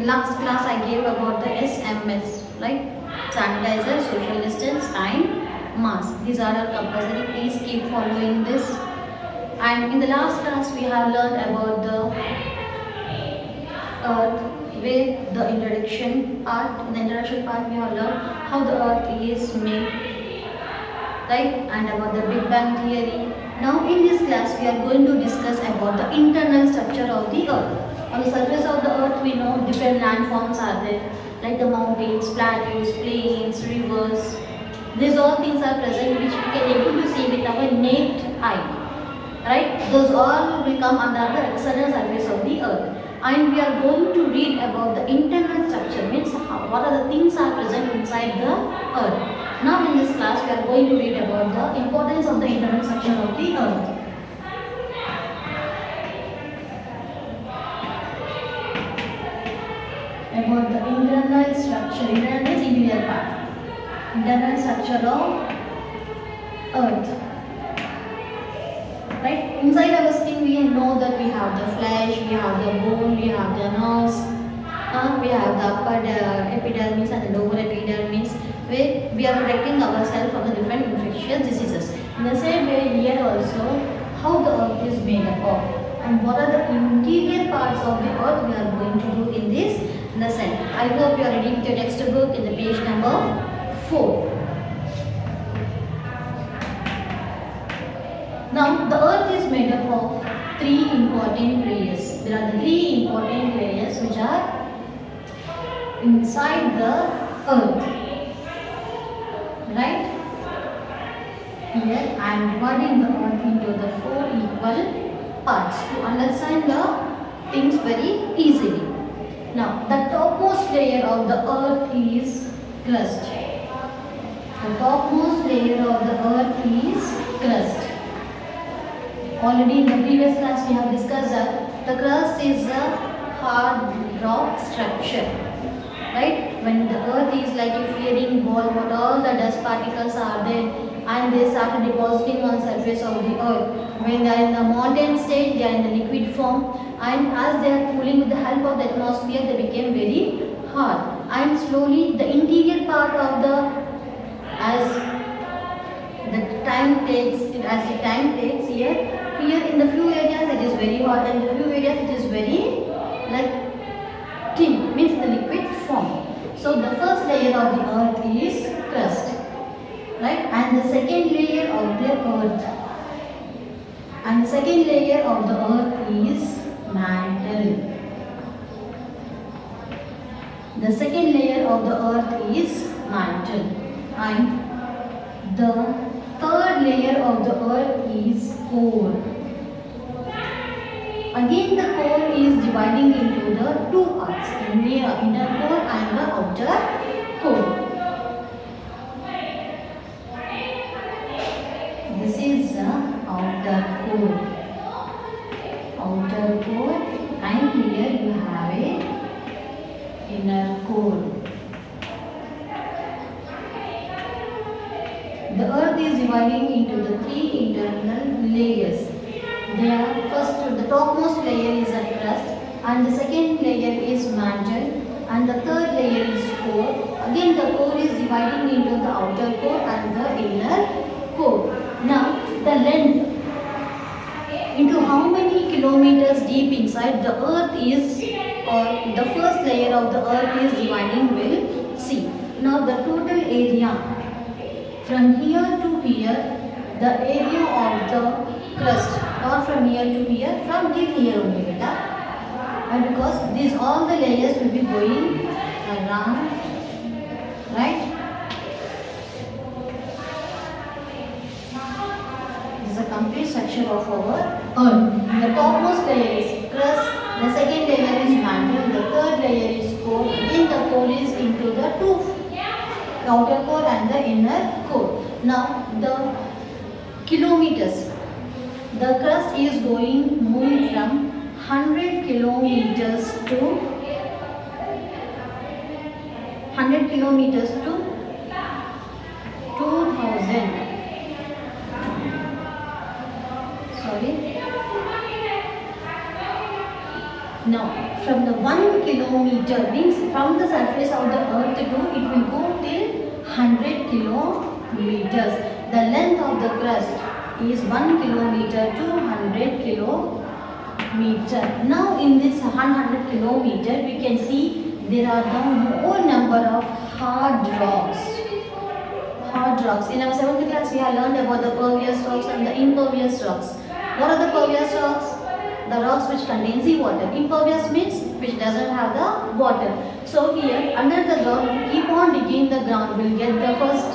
last class I gave about the SMS, right? Sanitizer, social distance, time, mask. These are all compulsory. Please keep following this. And in the last class we have learned about the earth with the introduction part. In the introduction part we have learned how the earth is made, right? And about the Big Bang theory. Now in this class we are going to discuss about the internal structure of the earth. On the surface of the earth we know different landforms are there, like the mountains, plateaus, plains, rivers. These all things are present which we can able to see with our naked eye, right? Those all will come under the external surface of the earth. And we are going to read about the internal structure, means what are the things are present inside the earth. Now in this class we are going to read about the importance of the internal structure of the earth. About the internal structure, internal means interior part. Internal structure of earth. Right? Inside our skin we know that we have the flesh, we have the bone, we have the nerves, we have the upper epidermis and the lower epidermis, where we are protecting ourselves from the different infectious diseases. In the same way here also, how the earth is made up of and what are the interior parts of the earth we are going to do in this lesson. I hope you are ready with your textbook in the page number 4. Now, the earth is made up of 3 important layers. There are the 3 important layers which are inside the earth. Right? Here I am dividing the earth into the 4 equal parts to understand the things very easily. Now, the topmost layer of the earth is crust. The topmost layer of the earth is crust. Already in the previous class we have discussed that the crust is a hard rock structure, right? When the earth is like a flaring ball, what all the dust particles are there and they start depositing on the surface of the earth. When they are in the molten state, they are in the liquid form, and as they are cooling with the help of the atmosphere, they became very hard. And slowly the interior part of the, as the time takes here in the few areas it is very hot and in the few areas it is very like thin, means the liquid form. So the first layer of the earth is crust, right? And the second layer of the earth, and the second layer of the earth is mantle. The second layer of the earth is mantle, and the third layer of the earth is core. Again the core is dividing into the 2 parts, inner core and the outer core. This is the outer core. Outer core, and here you have a inner core. The earth is dividing into the 3 internal layers. First, the topmost layer is a crust, and the second layer is mantle, and the third layer is core. Again, the core is dividing into the outer core and the inner core. Now, the length, into how many kilometers deep inside the earth is, or the first layer of the earth is dividing, we'll see. Now, the total area from here to here, the area of the crust, not from here to here, from here only, beta. And because these all the layers will be going around, right? This is a complete structure of our earth. The topmost layer is crust, the second layer is mantle, the third layer is core, again the core is into the 2 outer core and the inner core. Now the kilometers, the crust is moving from 100 kilometers to 2000. Sorry. Now from the 1 kilometer, means from the surface of the earth to, it will go till 100 kilometers. The length of the crust is 1 kilometer to 100 kilometer. Now in this 100 kilometer, we can see there are now more number of hard rocks. Hard rocks. In our 7th class, we have learned about the pervious rocks and the impervious rocks. What are the pervious rocks? The rocks which contains the water. Impervious means which doesn't have the water. So here under the ground, if we keep on digging the ground, we'll get the first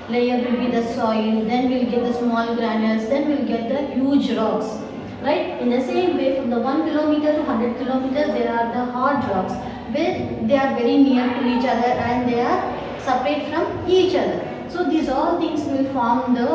layer will be the soil, then we'll get the small granules, then we'll get the huge rocks. Right? In the same way, from the 1 kilometer to 100 kilometers, there are the hard rocks where they are very near to each other and they are separate from each other. So these all things will form the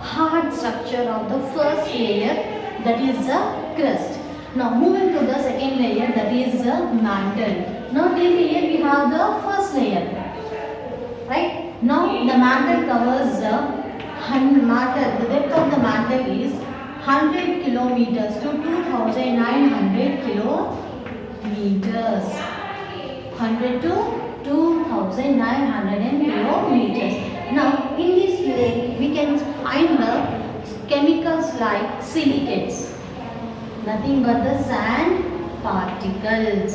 hard structure of the first layer, that is the crust. Now moving to the second layer, that is the mantle. Now till here we have the first layer. Right? Now the mantle covers the mantle. The depth of the mantle is 100 kilometers to 2,900 kilometers. 100 to 2,900 kilometers. Now in this layer we can find the chemicals like silicates. Nothing but the sand particles.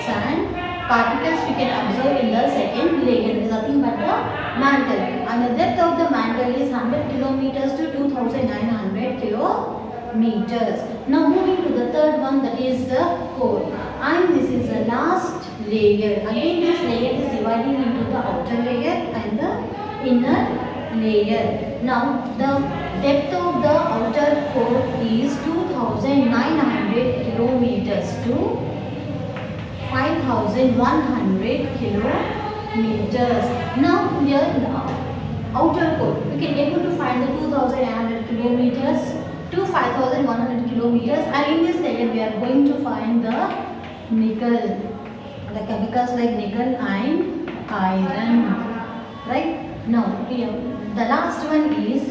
Sand particles we can observe in the second layer. There is nothing but the mantle. And the depth of the mantle is 100 kilometers to 2,900 kilometers. Now moving to the third one, that is the core. And this is the last layer. Again this layer is dividing into the outer layer and the inner layer. Now the depth of the outer core is 2,900 kilometers to 5,100 kilometers. Now here the outer core, we can able to find the 2,900 kilometers to 5,100 kilometers, and in this layer we are going to find the nickel, the chemicals like nickel and iron. Right? Now here the last one is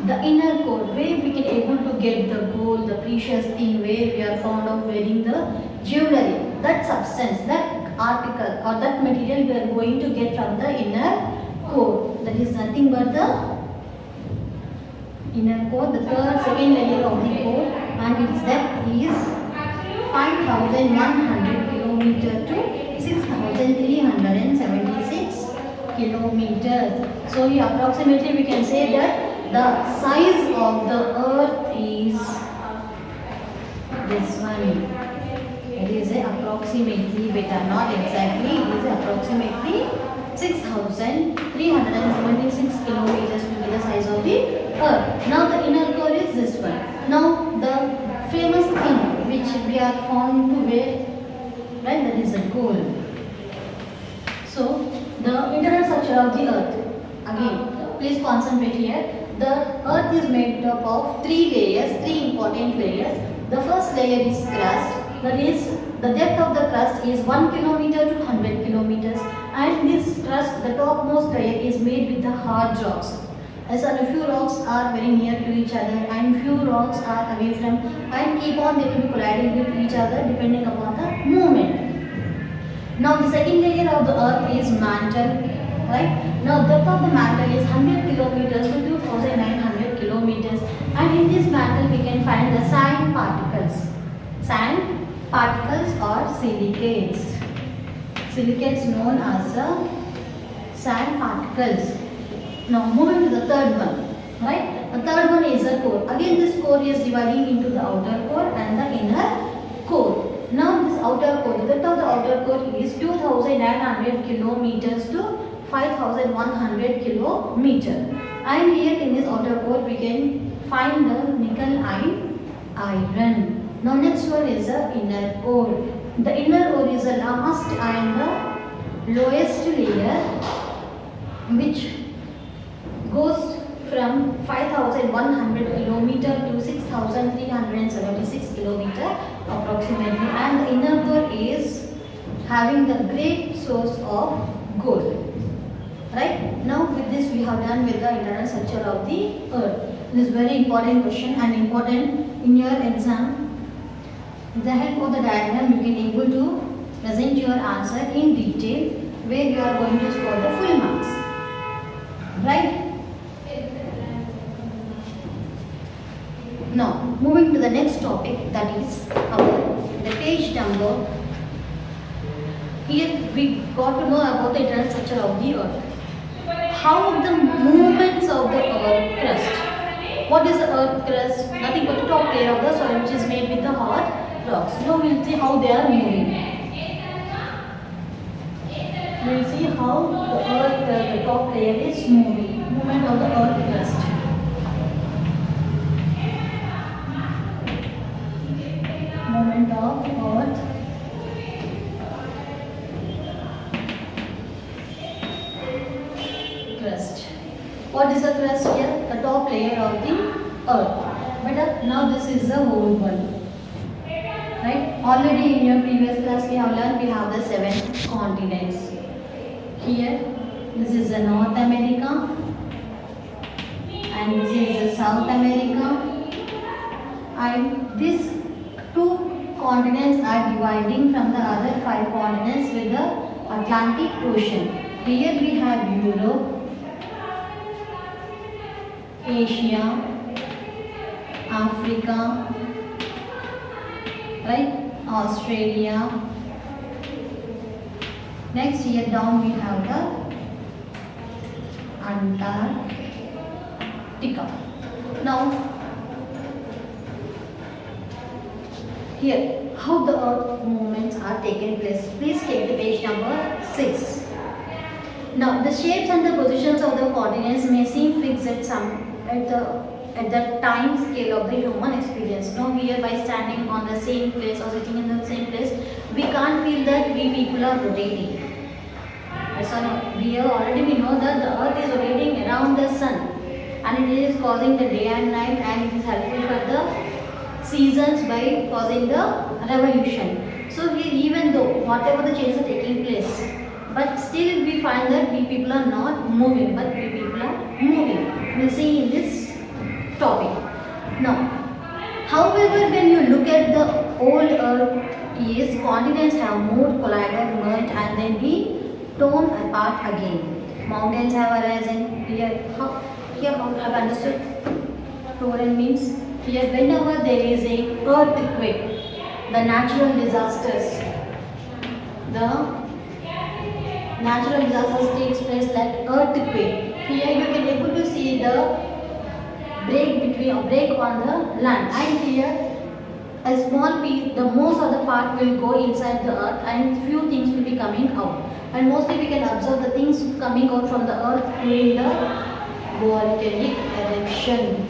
the inner core, where we can able to get the gold, the precious thing, where we are fond of wearing the jewelry. That substance, that article or that material we are going to get from the inner core. That is nothing but the inner core, the second layer of the core, and its depth is 5,100 kilometers to 6,376 kilometers. So here approximately we can say that the size of the earth is this one. It is approximately, beta, not exactly, it is approximately 6,376 kilometers will be the size of the earth. Now the inner core is this one. Now the famous thing which we are found to wear, right, that is a gold. So the internal structure of the earth, again please concentrate here. The earth is made up of three layers, three important layers. The first layer is crust, that is the depth of the crust is 1 kilometer to 100 kilometers, and this crust, the topmost layer, is made with the hard rocks. As a few rocks are very near to each other and few rocks are away from, and keep on they will be colliding with each other depending upon the movement. Now the second layer of the earth is mantle. Right? Now depth of the mantle is 100 kilometers to 2,900 kilometers, and in this mantle we can find the sand particles. Sand particles or silicates. Silicates known as the sand particles. Now moving to the third one. Right? The third one is the core. Again this core is dividing into the outer core and the inner core. Now this outer core, the depth of the outer core is 2,900 kilometers to 5,100 kilometers, and here in this outer core we can find the nickel and iron. Now next one is the inner core. The inner core is the last and the lowest layer, which goes from 5,100 kilometer to 6,376 kilometer approximately, and the inner core is having the great source of gold. Right? Now with this we have done with the internal structure of the earth. This is very important question and important in your exam. With the help of the diagram, you can able to present your answer in detail where you are going to score the full marks. Right? Now, moving to the next topic, that is the page number. Here we got to know about the internal structure of the earth. How the movements of the earth crust. What is the earth crust? Nothing but the top layer of the soil which is made with the hard rocks. Now we will see how they are moving. We will see how the earth, the top layer is moving. Movement of the earth crust. Movement of earth crust. What is the crust here? The top layer of the earth. But now this is the whole world. Right? Already in your previous class we have learned we have the 7 continents. Here this is the North America and this is the South America, and these 2 continents are dividing from the other 5 continents with the Atlantic Ocean. Here we have Europe, Asia, Africa, right? Australia. Next here down we have the Antarctica. Now here how the earth movements are taking place. Please take the page number 6. Now the shapes and the positions of the continents may seem fixed at the time scale of the human experience. Now here by standing on the same place or sitting in the same place, we can't feel that we people are rotating. So now we know that the earth is rotating around the sun and it is causing the day and night, and it is helpful for the seasons by causing the revolution. So here even though whatever the changes are taking place, but still we find that we people are not moving, but we people are moving. We will see in this topic. Now, however, when you look at the old earth, yes, continents have moved, collided, merged, and then be torn apart again. Mountains have arisen. Here how I have understood torn means here whenever there is a earthquake, the natural disasters takes place like earthquake. Here you can able to see the break on the land, and here a small piece, the most of the part will go inside the earth and few things will be coming out, and mostly we can observe the things coming out from the earth during the volcanic eruption.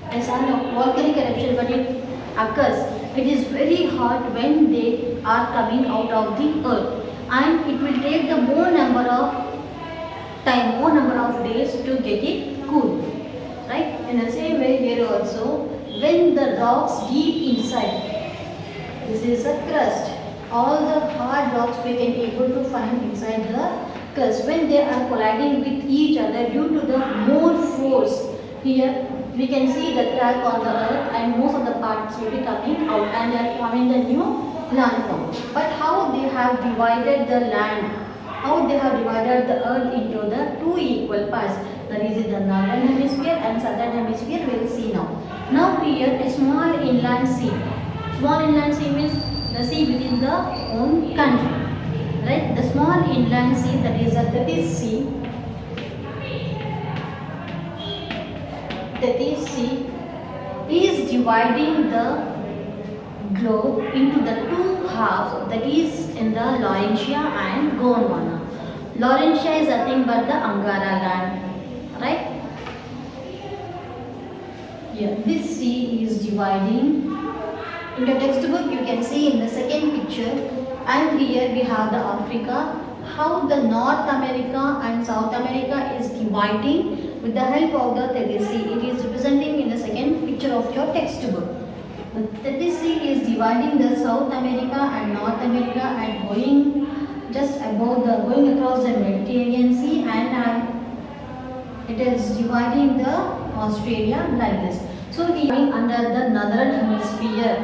As I know, volcanic eruption, when it occurs, it is very hot when they are coming out of the earth, and it will take the more number of days to get it cool. Right? In the same way here also, when the rocks deep inside, this is a crust. All the hard rocks we can able to find inside the crust. When they are colliding with each other due to the more force, here we can see the crack on the earth and most of the parts will be coming out and they are forming the new landform. But how they have divided the land? How they have divided the earth into the 2 equal parts? That is the northern hemisphere and southern hemisphere. We will see now. Now here a small inland sea. Small inland sea means the sea within the own country. Right? The small inland sea, that is the Tethys Sea. Tethys Sea is dividing the globe into the 2 halves, that is in the Laurentia and Gondwana. Laurentia is nothing but the Angara land. Right? Here, this sea is dividing. In the textbook, you can see in the second picture, and here we have the Africa. How the North America and South America is dividing with the help of the Tethys Sea. It is representing in the second picture of your textbook. The Tethys Sea is dividing the South America and North America and going going across the Mediterranean Sea, and it is dividing the Australia like this. So he is under the northern hemisphere.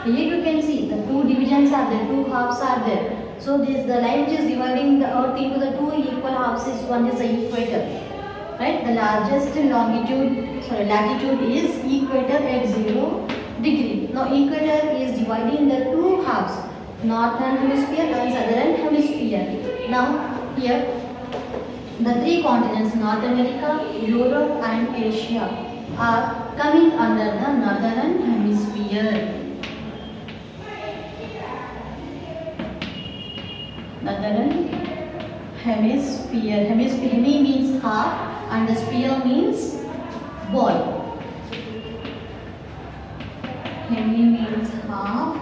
Here you can see the two divisions are there, two halves are there. So this the line which is dividing the earth into the two equal halves is one is the equator. Right? The largest latitude is equator at 0 degree. Now equator is dividing the two halves, northern hemisphere and southern hemisphere. Now here the three continents North America, Europe and Asia are coming under the northern hemisphere. Northern hemisphere. Hemi means half and the sphere means ball. Hemi means half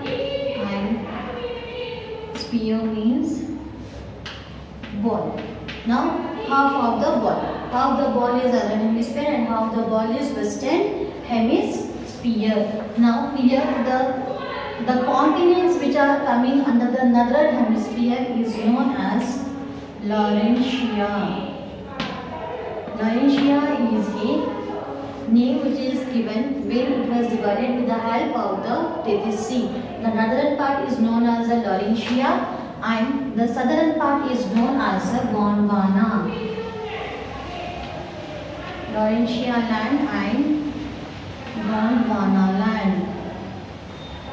and sphere means ball. Now half of the ball is southern hemisphere and half the ball is western hemisphere. Now here the continents which are coming under the northern hemisphere is known as Laurentia. Laurentia is a name which is given when it was divided with the help of the Tethys Sea. The northern part is known as the Laurentia and the southern part is known as the Gondwana. Laurentia land and Gondwana land.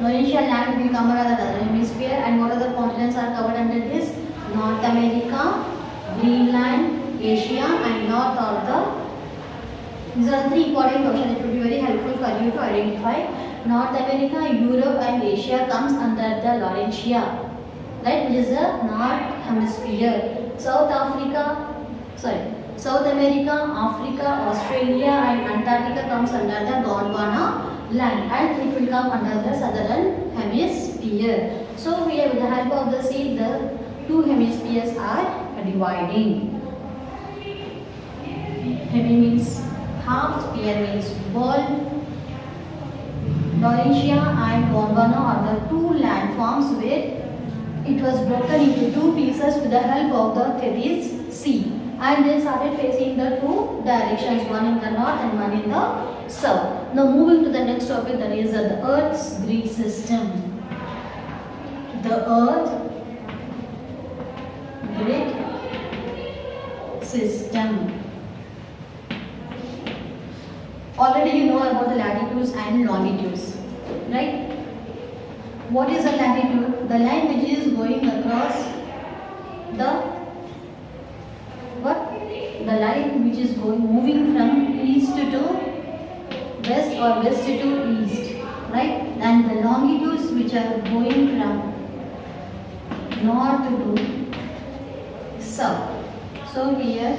Laurentia land will come under the northern hemisphere, and what other continents are covered under this? North America, Greenland, Asia and north of the. These are the three important questions. It will be very helpful for you to identify. North America, Europe and Asia comes under the Laurentia, right, which is the North Hemisphere. South America, Africa, Australia and Antarctica comes under the Gondwana land, and it will come under the southern hemisphere. So here with the help of the sea, the two hemispheres are dividing. Hemi means half, sphere means ball. Laurentia and Gondwana are the two landforms where it was broken into two pieces with the help of the Tethys Sea, and they started facing the two directions, one in the north and one in the south. Now moving to the next topic, that is the Earth's grid system. The Earth grid system. Already you know about the latitudes and longitudes, right? What is a latitude? The line which is going across the the line which is moving from east to west or west to east, right? And the longitudes which are going from north to south. So here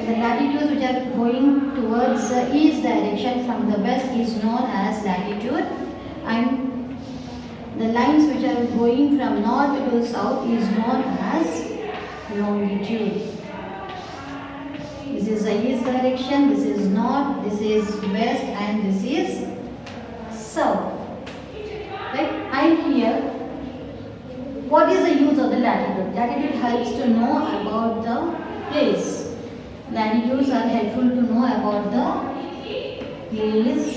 the latitudes which are going towards the east direction from the west is known as latitude, and the lines which are going from north to south is known as longitude. This is the east direction, this is north, this is west and this is south. Right? And here, what is the use of the latitude? Latitude helps to know about the place. Latitudes are helpful to know about the place.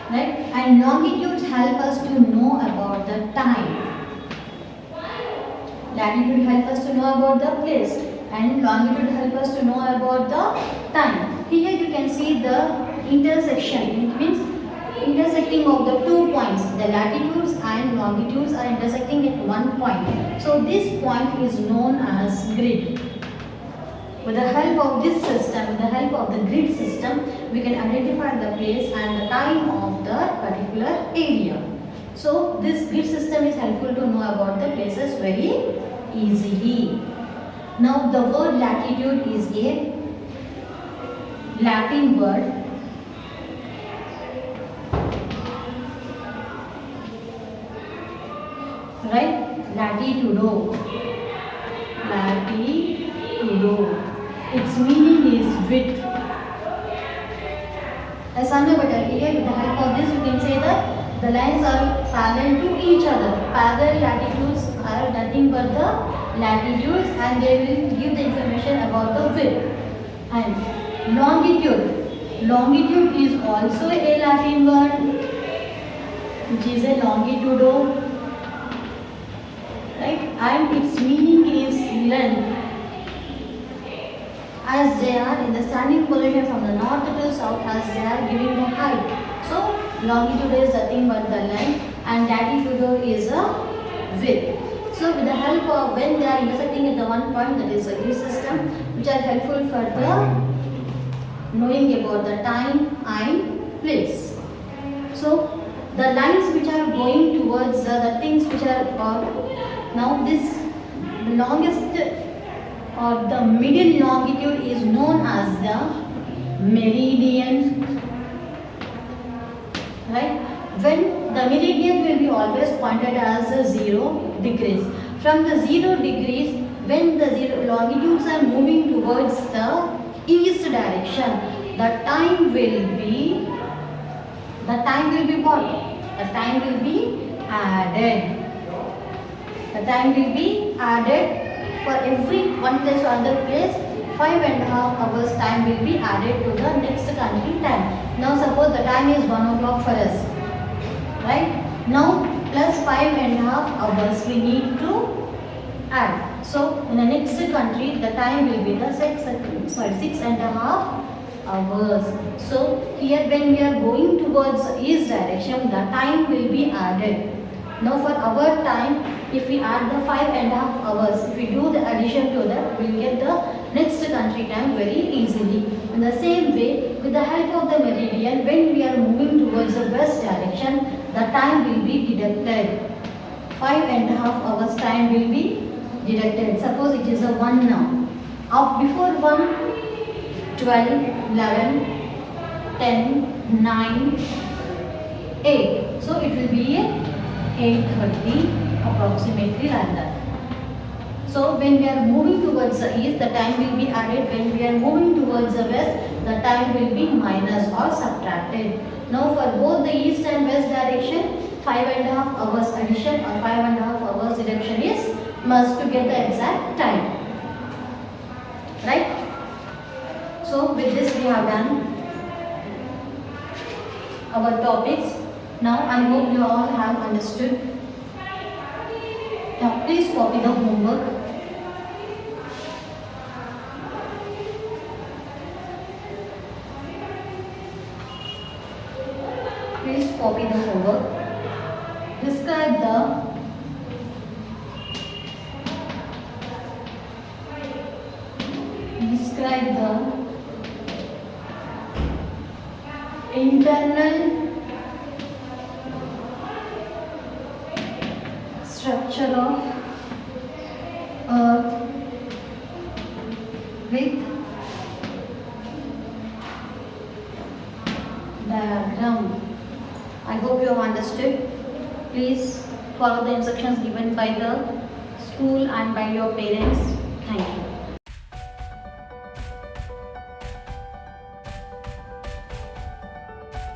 Right? And longitudes help us to know about the time. Latitude help us to know about the place and longitude help us to know about the time. Here you can see the intersection. It means intersecting of the 2 points. The latitudes and longitudes are intersecting at one point. So this point is known as grid. With the help of this system, with the help of the grid system, we can identify the place and the time of the particular area. So this grid system is helpful to know about the places very easily. Now the word latitude is a Latin word right? Latitudo. Its meaning is width. As I know better here, with the help of this, you can say that the lines are parallel to each other. Parallel latitudes are nothing but the latitudes, and they will give the information about the width. And Longitude. Longitude is also a Latin word, which is a longitudo, right? And its meaning is length. As they are in the standing position from the north to south, as they are giving the height. So longitude is nothing but the length, and latitudo is a width. So with the help of when they are intersecting at the one point, that is a grid system, which are helpful for the knowing about the time and place. So the lines which are going towards the things which are now this longest or the middle longitude is known as the meridian, right? When the meridian will be always pointed as 0 degrees. From the 0 degrees, when the longitudes are moving towards the east direction, the time will be what? The time will be added. The time will be added for every one place or other place. 5.5 hours time will be added to the next country time. Now suppose the time is 1 o'clock for us, right? Now plus 5.5 hours we need to add. So in the next country the time will be the 6.5 hours. So here when we are going towards east direction, the time will be added. Now for our time, if we add the 5.5 hours, if we do the addition to that, we will get the next country time very easily. In the same way, with the help of the meridian, when we are moving towards the west direction, the time will be deducted. 5.5 hours time will be deducted. Suppose it is a 1 now. Before 1, 12, 11, 10, 9, 8. So it will be a 8:30 approximately like that. So when we are moving towards the east, the time will be added. When we are moving towards the west, the time will be minus or subtracted. Now for both the east and west direction, 5.5 hours addition or 5.5 hours deduction is must to get the exact time. Right? So with this we have done our topics. Now I hope you all have understood. Now please copy the homework. Please copy the homework. Describe the internal structure of Earth with diagram. I hope you have understood. Please follow the instructions given by the school and by your parents.